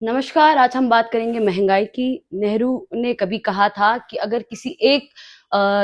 नमस्कार, आज हम बात करेंगे महँगाई की। नेहरू ने कभी कहा था कि अगर किसी एक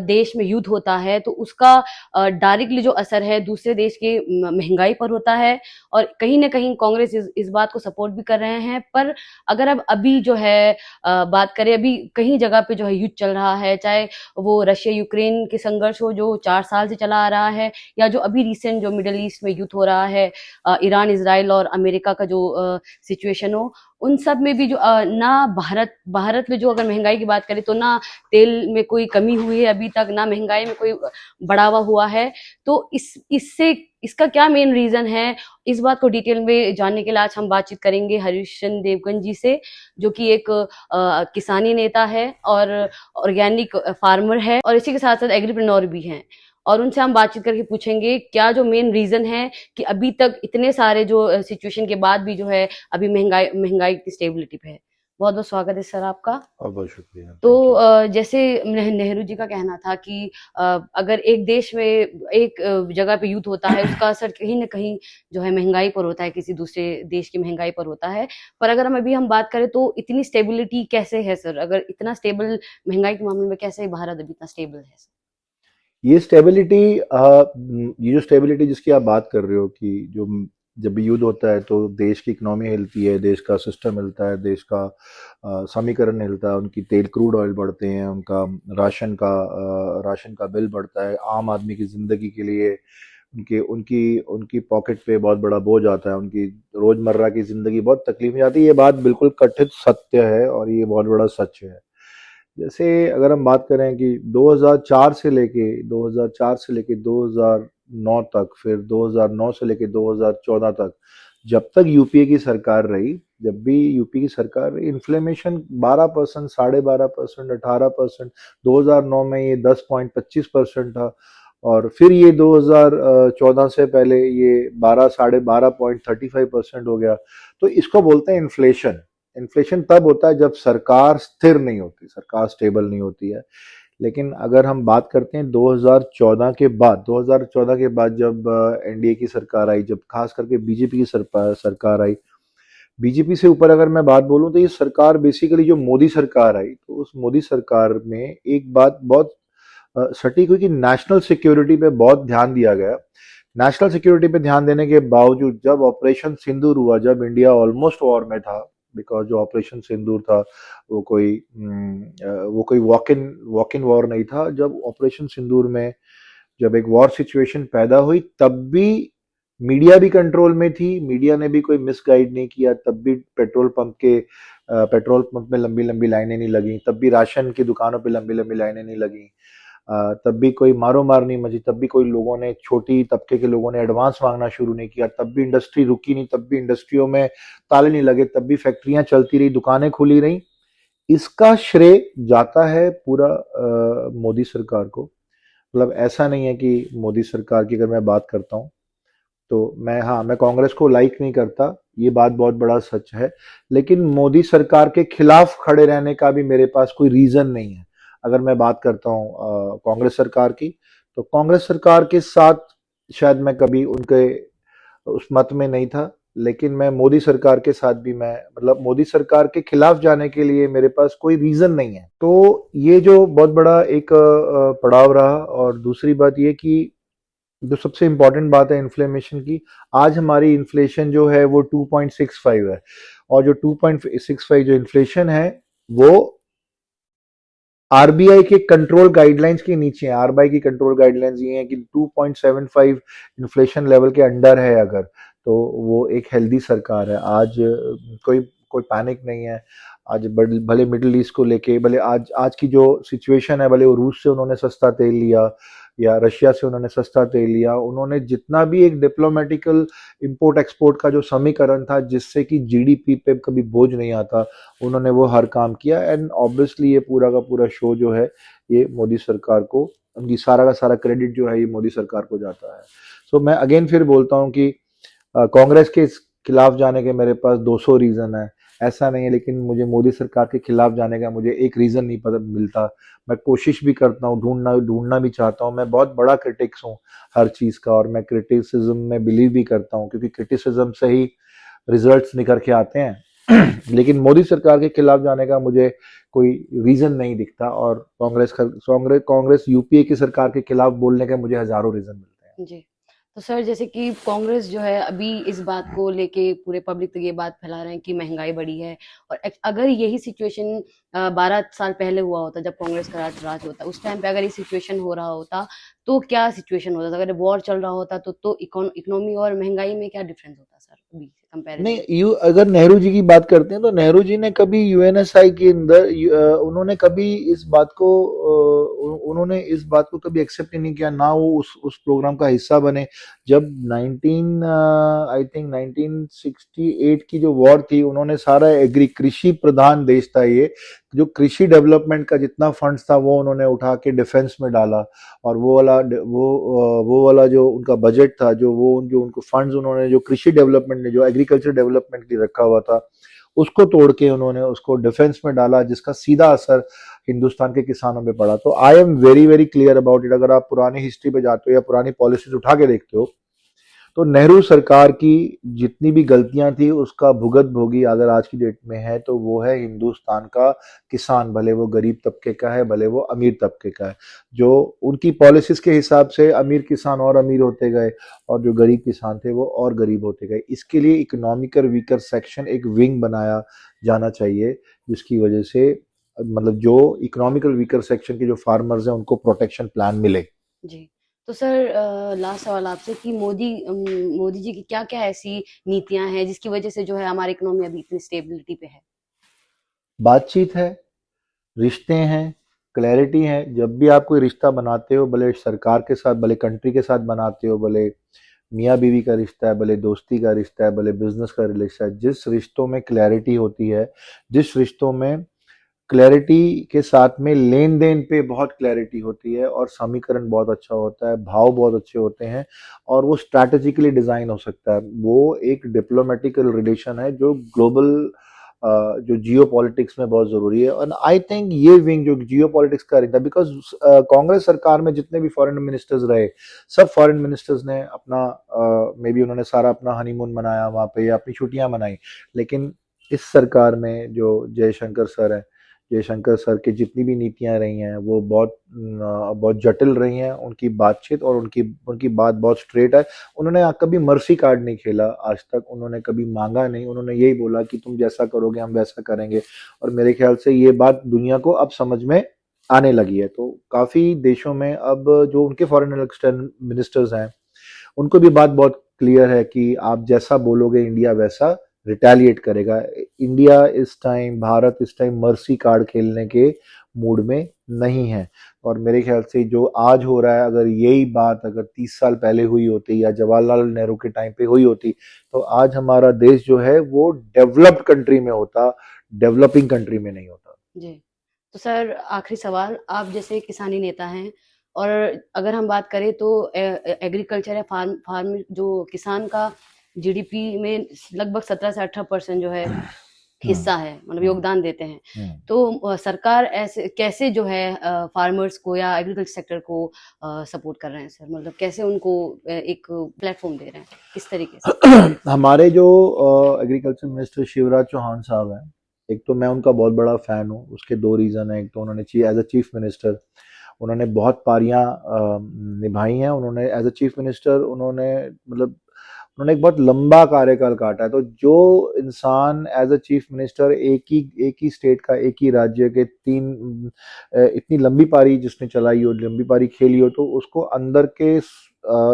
देश में युद्ध होता है तो उसका डायरेक्टली जो असर है दूसरे देश की महँगाई पर होता है और कहीं न कहीं कांग्रेस इस बात को सपोर्ट भी कर रहे हैं। पर अगर अब अभी जो है बात करें अभी कई जगह पे जो है युद्ध चल रहा है, चाहे वो रशिया-यूक्रेन के संघर्ष हो जो 4 साल से चला आ रहा है या जो अभी रिसेंट जो मिडल ईस्ट में युद्ध हो रहा है ईरान, इज़राइल और अमेरिका का जो सिचुएशन हो, उन सब में भी जो ना भारत में जो अगर महँगाई की बात करें तो ना तेल में कोई कमी हुई है अभी तक, ना महँगाई में कोई बढ़ावा हुआ है। तो इससे इसका क्या मेन रीज़न है? इस बात को डिटेल में जानने के लिए आज हम बातचीत करेंगे हरीशचंद्र देवगन जी से, जो कि एक किसानी नेता है और ऑर्गेनिक फार्मर है और इसी के साथ-साथ एग्रीप्रेन्योर भी हैं। और उनसे हम बातचीत करके पूछेंगे क्या जो मेन रीज़न है कि अभी तक इतने सारे जो सिचुएशन के बाद भी जो है अभी महँगाई की स्टेबिलिटी पे है। बहुत-बहुत स्वागत है सर आपका। बहुत बहुत शुक्रिया, तो थैंक यू। जैसे नेहरू जी का कहना था कि अगर एक देश में एक जगह पे युद्ध होता है, उसका असर कहीं न कहीं जो है महँगाई पर होता है, किसी दूसरे देश की महँगाई पर होता है। पर अगर हम बात करें तो इतनी स्टेबिलिटी कैसे है सर? अगर इतना स्टेबल महँगाई के मामले में कैसे भारत अभी इतना स्टेबल है सर? ये स्टेबिलिटी ये जो स्टेबिलिटी जिसकी आप बात कर रहे हो कि जो जब भी युद्ध होता है तो देश की इकोनॉमी हिलती है, देश का सिस्टम हिलता है, देश का समीकरण हिलता है, उनकी तेल क्रूड ऑयल बढ़ते हैं, उनका राशन का बिल बढ़ता है, आम आदमी की ज़िंदगी के लिए उनके उनकी उनकी पॉकेट पे बहुत बड़ा बोझ आता है, उनकी रोज़मर्रा की ज़िंदगी बहुत तकलीफ में जाती है। ये बात बिल्कुल कथित सत्य है और ये बहुत बड़ा सच है। जैसे अगर हम बात करें कि 2004 से लेके 2009 तक, फिर 2009 से लेके 2014 तक, जब तक यूपीए की सरकार रही, जब भी यूपी की सरकार रही, इन्फ्लेमेशन 12%, 12.5%, 18%, 2009 में ये 10.25% था और फिर ये 2014 से पहले ये 12.35% हो गया। तो इसको बोलते हैं इन्फ्लेशन। इन्फ्लेशन तब होता है जब सरकार स्थिर नहीं होती, सरकार स्टेबल नहीं होती है। लेकिन अगर हम बात करते हैं 2014 के बाद जब एनडीए की सरकार आई, जब खास करके बीजेपी की सरकार आई, बीजेपी से ऊपर अगर मैं बात बोलूं तो ये सरकार बेसिकली जो मोदी सरकार आई, तो उस मोदी सरकार में एक बात बहुत सटीक हुई कि नेशनल सिक्योरिटी पे बहुत ध्यान दिया गया। नेशनल सिक्योरिटी पे ध्यान देने के बावजूद जब ऑपरेशन सिंदूर हुआ, जब इंडिया ऑलमोस्ट वॉर में था, बिकॉज जो ऑपरेशन सिंदूर था वो कोई वॉक इन वॉर नहीं था। जब ऑपरेशन सिंदूर में जब एक वॉर सिचुएशन पैदा हुई, तब भी मीडिया भी कंट्रोल में थी, मीडिया ने भी कोई मिसगाइड नहीं किया, तब भी पेट्रोल पंप में लंबी लंबी लाइनें नहीं लगी, तब भी राशन की दुकानों पे लंबी लंबी लाइनें नहीं लगी, तब भी कोई मारो मार नहीं मची, तब भी कोई लोगों ने, छोटी तबके के लोगों ने एडवांस मांगना शुरू नहीं किया, तब भी इंडस्ट्री रुकी नहीं, तब भी इंडस्ट्रियों में ताले नहीं लगे, तब भी फैक्ट्रियां चलती रही, दुकानें खुली रही। इसका श्रेय जाता है पूरा मोदी सरकार को। मतलब ऐसा नहीं है कि मोदी सरकार की अगर मैं बात करता हूँ तो मैं कांग्रेस को लाइक नहीं करता, ये बात बहुत बड़ा सच है। लेकिन मोदी सरकार के खिलाफ खड़े रहने का भी मेरे पास कोई रीजन नहीं है। अगर मैं बात करता हूँ कांग्रेस सरकार की, तो कांग्रेस सरकार के साथ शायद मैं कभी उनके उस मत में नहीं था, लेकिन मैं मोदी सरकार के साथ भी, मैं मतलब मोदी सरकार के खिलाफ जाने के लिए मेरे पास कोई रीजन नहीं है। तो ये जो बहुत बड़ा एक पड़ाव रहा। और दूसरी बात ये कि जो सबसे इंपॉर्टेंट बात है इन्फ्लेमेशन की, आज हमारी इन्फ्लेशन जो है वो 2.65 है और जो 2.65 जो इन्फ्लेशन है वो आरबीआई के कंट्रोल गाइडलाइंस के नीचे है। आरबीआई की कंट्रोल गाइडलाइंस ये है कि 2.75 इन्फ्लेशन लेवल के अंडर है अगर, तो वो एक हेल्दी सरकार है। आज कोई कोई पैनिक नहीं है। आज भले मिडिल ईस्ट को लेके, भले आज आज की जो सिचुएशन है, भले वो रूस से उन्होंने सस्ता तेल लिया या रशिया से उन्होंने सस्ता तेल लिया, उन्होंने जितना भी एक डिप्लोमेटिकल इंपोर्ट एक्सपोर्ट का जो समीकरण था जिससे कि जीडीपी पे कभी बोझ नहीं आता, उन्होंने वो हर काम किया। एंड ऑब्वियसली ये पूरा का पूरा शो जो है ये मोदी सरकार को, उनकी सारा का सारा क्रेडिट जो है ये मोदी सरकार को जाता है। सो मैं अगेन फिर बोलता हूँ कि कांग्रेस के खिलाफ जाने के मेरे पास 200 रीजन है, ऐसा नहीं है। लेकिन मुझे मोदी सरकार के खिलाफ जाने का मुझे एक रीजन नहीं पता मिलता। मैं कोशिश भी करता हूँ, ढूंढना भी चाहता हूँ। मैं बहुत बड़ा क्रिटिक्स हूँ हर चीज का, और मैं क्रिटिसिज्म में बिलीव भी करता हूँ, क्योंकि क्रिटिसिज्म से ही रिजल्ट्स निकल के आते हैं। लेकिन मोदी सरकार के खिलाफ जाने का मुझे कोई रीजन नहीं दिखता, और कांग्रेस यूपीए की सरकार के खिलाफ बोलने के मुझे हजारों रीजन मिलते हैं। जी। तो सर जैसे कि कांग्रेस जो है अभी इस बात को लेके पूरे पब्लिक तक ये बात फैला रहे हैं कि महँगाई बढ़ी है और अगर यही सिचुएशन 12 साल पहले हुआ होता जब कांग्रेस का राज होता, उस टाइम पे अगर ये सिचुएशन हो रहा होता, तो क्या सिचुएशन होता था? अगर वॉर चल रहा होता तो इकोनॉमी और महँगाई में क्या डिफरेंस होता सर अभी नहीं, कंपैरिज़न? यू अगर नेहरू जी की बात करते हैं तो नेहरू जी ने कभी यूएनएसआई के अंदर उन्होंने कभी इस बात को उन्होंने इस बात को कभी एक्सेप्ट ही नहीं किया, ना वो उस प्रोग्राम का हिस्सा बने। जब 19 आई थिंक 1968 की जो वॉर थी, उन्होंने सारा एग्री कृषि प्रधान देश था ये, जो कृषि डेवलपमेंट का जितना फंड्स था वो उन्होंने उठा के डिफेंस में डाला, और वो वाला जो उनका बजट था, जो उनको फंड्स उन्होंने जो कृषि डेवलपमेंट ने जो एग्रीकल्चर डेवलपमेंट के लिए रखा हुआ था, उसको तोड़ के उन्होंने उसको डिफेंस में डाला, जिसका सीधा असर हिंदुस्तान के किसानों पे पड़ा। तो I am very very clear about it. अगर आप पुरानी हिस्ट्री पे जाते हो या पुरानी पॉलिसीज उठा के देखते हो, तो नेहरू सरकार की जितनी भी गलतियां थी उसका भुगत भोगी अगर आज की डेट में है तो वो है हिंदुस्तान का किसान, भले वो गरीब तबके का है भले वो अमीर तबके का है। जो उनकी पॉलिसीज के हिसाब से अमीर किसान और अमीर होते गए, और जो गरीब किसान थे वो और गरीब होते गए। इसके लिए इकोनॉमिकल वीकर सेक्शन एक विंग बनाया जाना चाहिए, जिसकी वजह से मतलब जो इकोनॉमिकल वीकर सेक्शन के जो फार्मर्स हैं उनको प्रोटेक्शन प्लान मिले। जी। तो सर लास्ट सवाल आपसे कि मोदी जी की क्या-क्या ऐसी नीतियाँ हैं जिसकी वजह से जो है हमारी इकोनॉमी अभी इतनी स्टेबिलिटी पे है? बातचीत है, रिश्ते हैं, क्लैरिटी है। जब भी आप कोई रिश्ता बनाते हो, भले सरकार के साथ, भले कंट्री के साथ बनाते हो, भले मियाँ बीवी का रिश्ता है, भले दोस्ती का रिश्ता है, भले बिजनेस का रिश्ता है, जिस रिश्तों में क्लैरिटी होती है, जिस रिश्तों में क्लैरिटी के साथ में लेन देन पे बहुत क्लैरिटी होती है, और समीकरण बहुत अच्छा होता है, भाव बहुत अच्छे होते हैं, और वो स्ट्रैटेजिकली डिजाइन हो सकता है, वो एक डिप्लोमेटिकल रिलेशन है जो ग्लोबल जो जियो पॉलिटिक्स में बहुत जरूरी है। और आई थिंक ये विंग जो जियो पॉलिटिक्स का रहता है, बिकॉज कांग्रेस सरकार में जितने भी फॉरेन मिनिस्टर्स रहे, सब फॉरेन मिनिस्टर्स ने अपना मे बी उन्होंने सारा अपना हनीमून मनाया वहां पे या अपनी छुट्टियां मनाई, लेकिन इस सरकार में जो जयशंकर सर है, जयशंकर सर की जितनी भी नीतियां रही हैं वो बहुत जटिल रही हैं। उनकी बातचीत और उनकी उनकी बात बहुत स्ट्रेट है। उन्होंने कभी मर्सी कार्ड नहीं खेला आज तक, उन्होंने कभी मांगा नहीं, उन्होंने यही बोला कि तुम जैसा करोगे हम वैसा करेंगे। और मेरे ख्याल से ये बात दुनिया को अब समझ में आने लगी है। तो काफी देशों में अब जो उनके फॉरेन एक्सटर्न मिनिस्टर्स हैं, उनको भी बात बहुत क्लियर है कि आप जैसा बोलोगे इंडिया वैसा रिटेलिएट करेगा। इंडिया इस टाइम, भारत इस टाइम मर्सी कार्ड खेलने के मूड में नहीं है। और मेरे ख्याल से जो आज हो रहा है, अगर यही बात अगर 30 साल पहले हुई होती या जवाहरलाल नेहरू के टाइम पे हुई होती, तो आज हमारा देश जो है वो डेवलप्ड कंट्री में होता, डेवलपिंग कंट्री में नहीं होता। जी। तो सर आखिरी सवाल, आप जैसे किसानी नेता हैं और अगर हम बात करें तो एग्रीकल्चर या फार्म जो किसान का जीडीपी में लगभग 17 से 18% जो है हम्म। हिस्सा है, मतलब हम्म। योगदान देते हैं। हम्म। तो सरकार ऐसे कैसे जो है फार्मर्स को या एग्रीकल्चर सेक्टर को सपोर्ट कर रहे हैं सर? मतलब कैसे उनको एक प्लेटफॉर्म दे रहे हैं? किस तरीके से? हमारे जो एग्रीकल्चर मिनिस्टर शिवराज चौहान साहब हैं, एक तो मैं उनका बहुत बड़ा फैन हूँ। उसके दो रीज़न है। एक तो उन्होंने एज अ चीफ मिनिस्टर उन्होंने बहुत पारियां निभाई हैं। उन्होंने एज अ चीफ मिनिस्टर उन्होंने मतलब उन्होंने एक बहुत लंबा कार्यकाल काटा है। तो जो इंसान एज अ चीफ मिनिस्टर एक ही स्टेट का, एक ही राज्य के इतनी लंबी पारी जिसने चलाई हो, लंबी पारी खेली हो, तो उसको अंदर के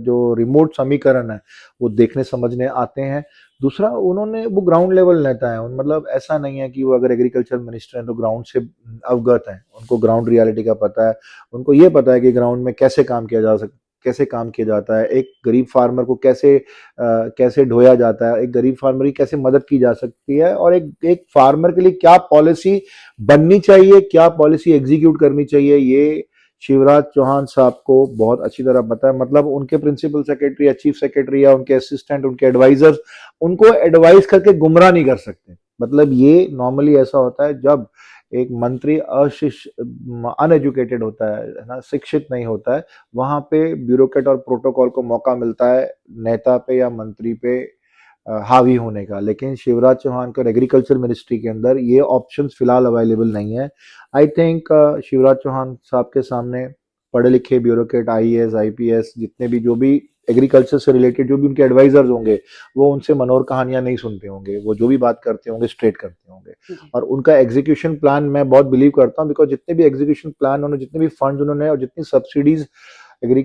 जो रिमोट समीकरण है वो देखने समझने आते हैं। दूसरा, उन्होंने वो ग्राउंड लेवल नेता है। मतलब ऐसा नहीं है कि वो अगर एग्रीकल्चर मिनिस्टर हैं तो ग्राउंड से अवगत हैं, उनको ग्राउंड रियलिटी का पता है। उनको ये पता है कि ग्राउंड में कैसे काम किया जा सकता, कैसे काम किया जाता है, एक गरीब फार्मर को कैसे ढोया जाता है, एक गरीब फार्मर की कैसे मदद की जा सकती है, और एक फार्मर के लिए क्या पॉलिसी बननी चाहिए, क्या पॉलिसी एग्जीक्यूट करनी चाहिए, ये शिवराज चौहान साहब को बहुत अच्छी तरह पता है। मतलब उनके प्रिंसिपल सेक्रेटरी या चीफ सेक्रेटरी या उनके असिस्टेंट, उनके एडवाइजर्स उनको एडवाइस करके गुमराह नहीं कर सकते। मतलब ये नॉर्मली ऐसा होता है जब एक मंत्री अनएजुकेटेड होता है ना, शिक्षित नहीं होता है, वहां पे ब्यूरोक्रेट और प्रोटोकॉल को मौका मिलता है नेता पे या मंत्री पे हावी होने का। लेकिन शिवराज चौहान को एग्रीकल्चर मिनिस्ट्री के अंदर ये ऑप्शंस फिलहाल अवेलेबल नहीं है। आई थिंक शिवराज चौहान साहब के सामने पढ़े लिखे ब्यूरोक्रेट, आईएएस, आईपीएस, जितने भी जो भी एग्रीकल्चर से रिलेटेड जो भी उनके एडवाइजर्स होंगे, वो उनसे मनोर कहानियां नहीं सुनते होंगे। वो जो भी बात करते होंगे स्ट्रेट करते होंगे। जी। और उनका एग्जीक्यूशन प्लान मैं बहुत बिलीव करता हूँ, बिकॉज जितने भी एग्जीक्यूशन प्लान उन्होंने, जितने भी फंड उन्होंने और जितनी सब्सिडीज एग्री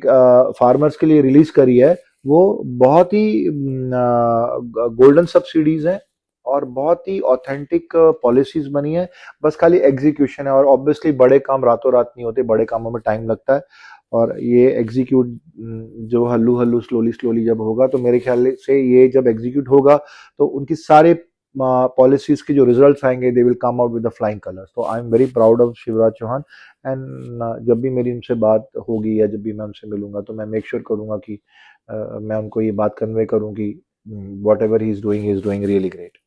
फार्मर्स के लिए रिलीज करी है, वो बहुत ही गोल्डन सब्सिडीज हैं और बहुत ही ऑथेंटिक पॉलिसीज बनी है। बस खाली एग्जीक्यूशन है। और ऑब्वियसली बड़े काम रातों रात नहीं होते, बड़े कामों में टाइम लगता है। और ये एग्जीक्यूट जो हल्लू हल्लू स्लोली स्लोली जब होगा, तो मेरे ख्याल से ये जब एग्जीक्यूट होगा तो उनकी सारे पॉलिसीज के जो रिजल्ट्स आएंगे, they will come out with the flying colours. तो I am very proud of Shivraj Chouhan. And जब भी मेरी उनसे बात होगी या जब भी मैं उनसे मिलूंगा, तो मैं मेक श्योर करूंगा कि मैं उनको ये बात कन्वे करूं कि what ever he is doing really great.